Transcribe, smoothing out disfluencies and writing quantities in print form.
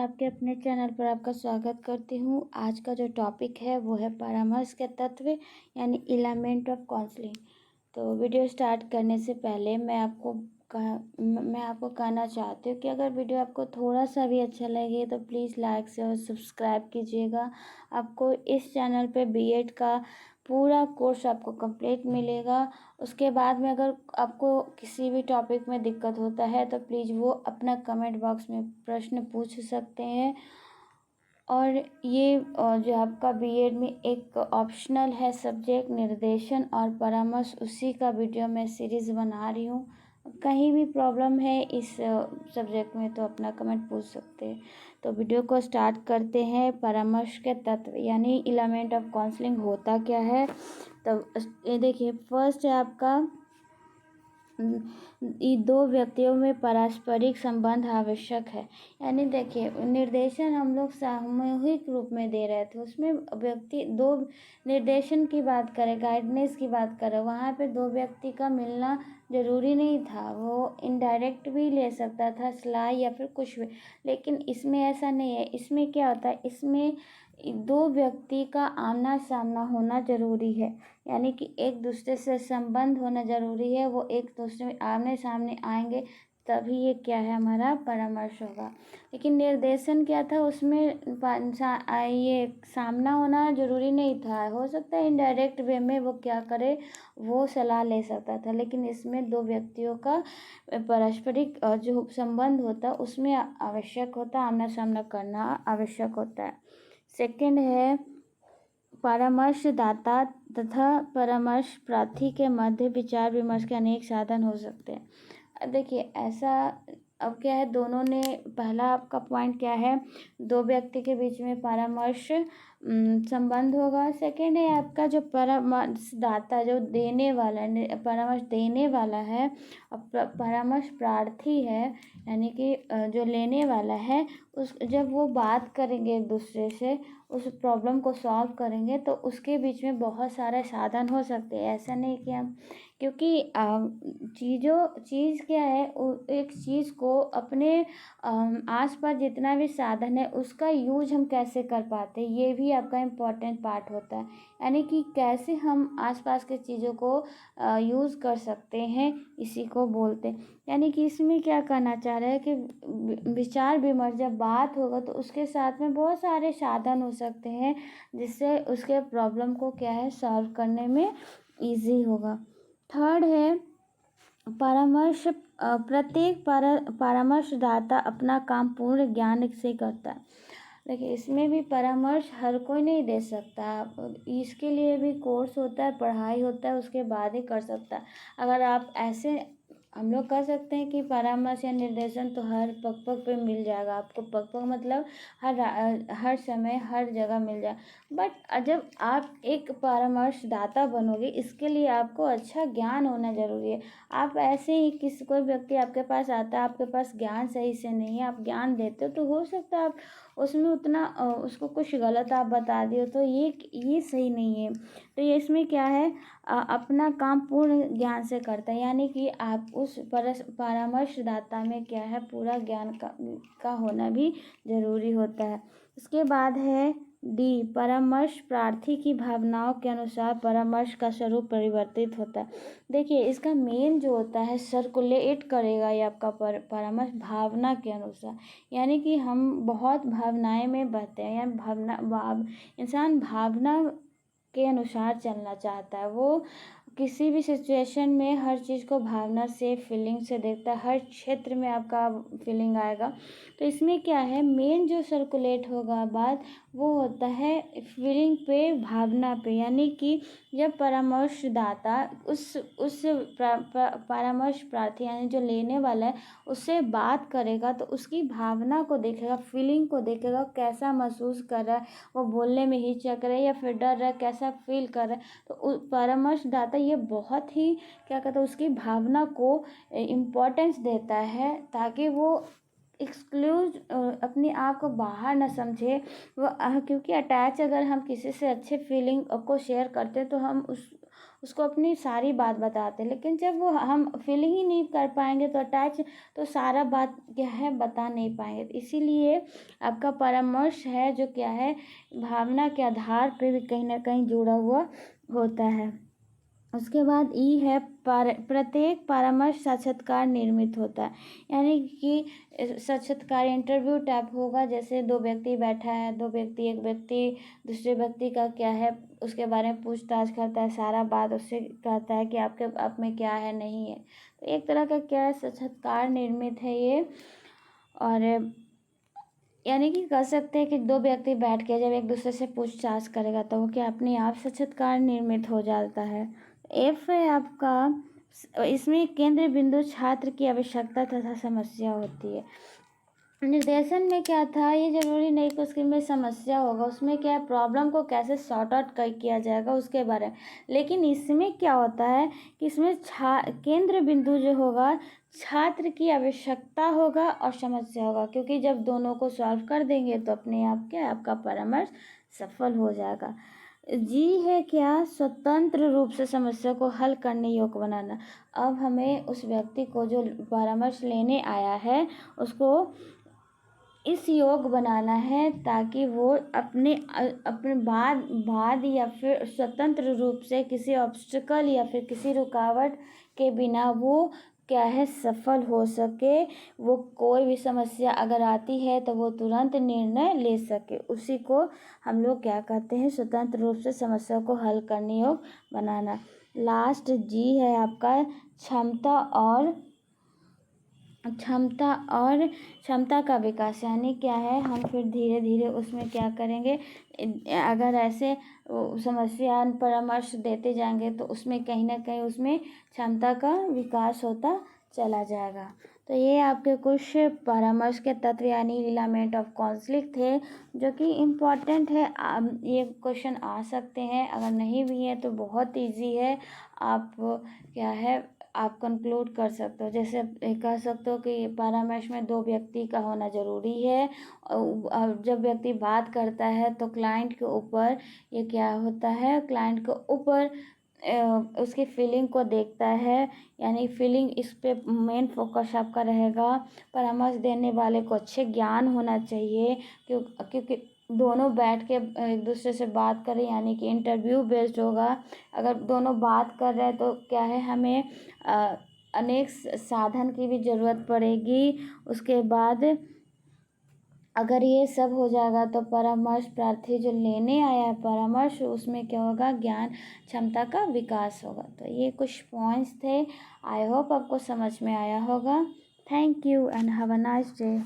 आपके अपने चैनल पर आपका स्वागत करती हूँ। आज का जो टॉपिक है वो है परामर्श के तत्व यानी एलिमेंट ऑफ काउंसलिंग। तो वीडियो स्टार्ट करने से पहले मैं आपको कहना चाहती हूँ कि अगर वीडियो आपको थोड़ा सा भी अच्छा लगे तो प्लीज़ लाइक से और सब्सक्राइब कीजिएगा। आपको इस चैनल पे बीएड का पूरा कोर्स आपको कंप्लीट मिलेगा। उसके बाद में अगर आपको किसी भी टॉपिक में दिक्कत होता है तो प्लीज़ वो अपना कमेंट बॉक्स में प्रश्न पूछ सकते हैं। और ये जो आपका बीएड में एक ऑप्शनल है सब्जेक्ट निर्देशन और परामर्श, उसी का वीडियो मैं सीरीज़ बना रही हूँ। कहीं भी प्रॉब्लम है इस सब्जेक्ट में तो अपना कमेंट पूछ सकते हैं। तो वीडियो को स्टार्ट करते हैं। परामर्श के तत्व यानी एलिमेंट ऑफ काउंसलिंग होता क्या है। तो ये देखिए, फर्स्ट है आपका ये दो व्यक्तियों में पारस्परिक संबंध आवश्यक है। यानी देखिए, निर्देशन हम लोग सामूहिक रूप में दे रहे थे, उसमें व्यक्ति दो निर्देशन की बात करें, गाइडेंस की बात करें, वहाँ पे दो व्यक्ति का मिलना ज़रूरी नहीं था। वो इनडायरेक्ट भी ले सकता था, सलाह या फिर कुछ भी। लेकिन इसमें ऐसा नहीं है। इसमें क्या होता है, इसमें दो व्यक्ति का आमना सामना होना ज़रूरी है। यानी कि एक दूसरे से संबंध होना ज़रूरी है। वो एक दूसरे में आमने सामने आएंगे तभी ये क्या है, हमारा परामर्श होगा। लेकिन निर्देशन क्या था, उसमें ये सामना होना ज़रूरी नहीं था। हो सकता है इनडायरेक्ट वे में वो क्या करे, वो सलाह ले सकता था। लेकिन इसमें दो व्यक्तियों का पारस्परिक जो संबंध होता है उसमें आवश्यक होता है, आमना सामना करना आवश्यक होता है। सेकंड है परामर्शदाता तथा परामर्श प्रार्थी के मध्य विचार विमर्श के अनेक साधन हो सकते हैं। देखिए, ऐसा अब क्या है, दोनों ने पहला आपका पॉइंट क्या है, दो व्यक्ति के बीच में परामर्श संबंध होगा। सेकंड है आपका जो परामर्शदाता, जो देने वाला परामर्श देने वाला है, और परामर्श प्रार्थी है यानी कि जो लेने वाला है, उस जब वो बात करेंगे एक दूसरे से, उस प्रॉब्लम को सॉल्व करेंगे, तो उसके बीच में बहुत सारे साधन हो सकते हैं। ऐसा नहीं कि हम, क्योंकि चीज़ क्या है, एक चीज़ को अपने आसपास जितना भी साधन है उसका यूज हम कैसे कर पाते हैं, ये भी आपका इम्पोर्टेंट पार्ट होता है। यानी कि कैसे हम आसपास के चीज़ों को यूज़ कर सकते हैं, इसी को बोलते हैं। यानी कि इसमें क्या कहना चाह रहे हैं कि विचार विमर्श जब बात होगा तो उसके साथ में बहुत सारे साधन हो सकते हैं, जिससे उसके प्रॉब्लम को क्या है, सॉल्व करने में इजी होगा। थर्ड है परामर्श प्रत्येक परामर्शदाता अपना काम पूर्ण ज्ञान से करता है। देखिए, इसमें भी परामर्श हर कोई नहीं दे सकता। इसके लिए भी कोर्स होता है, पढ़ाई होता है, उसके बाद ही कर सकता है। अगर आप ऐसे, हम लोग कह सकते हैं कि परामर्श या निर्देशन तो हर पग पग पे मिल जाएगा आपको। पग पग मतलब हर समय हर जगह मिल जाए। बट जब आप एक परामर्शदाता बनोगे, इसके लिए आपको अच्छा ज्ञान होना ज़रूरी है। आप ऐसे ही कोई व्यक्ति आपके पास आता है, आपके पास ज्ञान सही से नहीं है, आप ज्ञान देते हो, तो हो सकता है आप उसमें उतना उसको कुछ गलत आप बता दियो, तो ये सही नहीं है। तो ये इसमें क्या है, अपना काम पूर्ण ज्ञान से करता है। यानी कि आप उस परामर्शदाता में क्या है, पूरा ज्ञान का होना भी ज़रूरी होता है। उसके बाद है डी, परामर्श प्रार्थी की भावनाओं के अनुसार परामर्श का स्वरूप परिवर्तित होता है। देखिए, इसका मेन जो होता है, सर्कुलेट करेगा ये आपका परामर्श भावना के अनुसार। यानी कि हम बहुत भावनाएं में बहते हैं, या इंसान भावना के अनुसार चलना चाहता है। वो किसी भी सिचुएशन में हर चीज़ को भावना से, फीलिंग से देखता है। हर क्षेत्र में आपका फीलिंग आएगा। तो इसमें क्या है, मेन जो सर्कुलेट होगा बात, वो होता है फीलिंग पे, भावना पे। यानी कि जब परामर्शदाता उस परामर्श प्रार्थी यानी जो लेने वाला है, उससे बात करेगा तो उसकी भावना को देखेगा, फीलिंग को देखेगा, कैसा महसूस कर रहा है, वो बोलने में हिचक रहा है या फिर डर रहा है, कैसा फील कर रहा है। तो परामर्शदाता ये बहुत ही क्या कहता है, उसकी भावना को इम्पोर्टेंस देता है, ताकि वो एक्सक्लूज अपने आप को बाहर ना समझे। वो क्योंकि अटैच अगर हम किसी से अच्छे फीलिंग को शेयर करते हैं तो हम उसको अपनी सारी बात बताते हैं, लेकिन जब वो हम फील ही नहीं कर पाएंगे तो अटैच, तो सारा बात क्या है बता नहीं पाएंगे। इसीलिए आपका परामर्श है जो क्या है भावना के आधार पे भी कहीं ना कहीं जुड़ा हुआ होता है। उसके बाद ई है प्रत्येक परामर्श साक्षात्कार निर्मित होता है, यानी कि साक्षात्कार इंटरव्यू टाइप होगा। जैसे दो व्यक्ति बैठा है, एक व्यक्ति दूसरे व्यक्ति का क्या है उसके बारे में पूछताछ करता है, सारा बात उससे कहता है कि आपके आप में क्या है नहीं है। तो एक तरह का क्या है साक्षात्कार निर्मित है ये। और यानी कि कह सकते हैं कि दो व्यक्ति बैठ के जब एक दूसरे से पूछताछ करेगा तो वो क्या अपने आप साक्षात्कार निर्मित हो जाता है। एफ है आपका, इसमें केंद्र बिंदु छात्र की आवश्यकता तथा समस्या होती है। निर्देशन में क्या था, ये जरूरी नहीं कि उसके में समस्या होगा, उसमें क्या है प्रॉब्लम को कैसे सॉर्ट आउट किया जाएगा उसके बारे में। लेकिन इसमें क्या होता है कि इसमें केंद्र बिंदु जो होगा छात्र की आवश्यकता होगा और समस्या होगा, क्योंकि जब दोनों को सॉल्व कर देंगे तो अपने आप क्या आपका परामर्श सफल हो जाएगा। जी है क्या, स्वतंत्र रूप से समस्या को हल करने योग्य बनाना। अब हमें उस व्यक्ति को जो परामर्श लेने आया है उसको इस योग बनाना है ताकि वो अपने बाद या फिर स्वतंत्र रूप से किसी ऑब्स्टिकल या फिर किसी रुकावट के बिना वो क्या है सफल हो सके। वो कोई भी समस्या अगर आती है तो वो तुरंत निर्णय ले सके, उसी को हम लोग क्या कहते हैं स्वतंत्र रूप से समस्या को हल करने योग्य बनाना। लास्ट जी है आपका क्षमता का विकास, यानी क्या है हम फिर धीरे धीरे उसमें क्या करेंगे, अगर ऐसे समस्या परामर्श देते जाएंगे तो उसमें कहीं ना कहीं उसमें क्षमता का विकास होता चला जाएगा। तो ये आपके कुछ परामर्श के तत्व यानी इलामेंट ऑफ कॉन्फ्लिक्ट थे जो कि इम्पॉर्टेंट है। ये क्वेश्चन आ सकते हैं, अगर नहीं भी है तो बहुत इजी है, आप क्या है आप कंक्लूड कर सकते हो। जैसे कह सकते हो कि परामर्श में दो व्यक्ति का होना ज़रूरी है, और जब व्यक्ति बात करता है तो क्लाइंट के ऊपर ये क्या होता है, क्लाइंट के ऊपर उसकी फीलिंग को देखता है, यानी फीलिंग इस पे मेन फोकस आपका रहेगा। परामर्श देने वाले को अच्छे ज्ञान होना चाहिए, क्योंकि दोनों बैठ के एक दूसरे से बात करें, यानी कि इंटरव्यू बेस्ड होगा। अगर दोनों बात कर रहे हैं तो क्या है हमें अनेक साधन की भी ज़रूरत पड़ेगी। उसके बाद अगर ये सब हो जाएगा तो परामर्श प्रार्थी जो लेने आया है परामर्श उसमें क्या होगा ज्ञान क्षमता का विकास होगा। तो ये कुछ पॉइंट्स थे, आई होप आपको समझ में आया होगा। Thank you and have a nice day.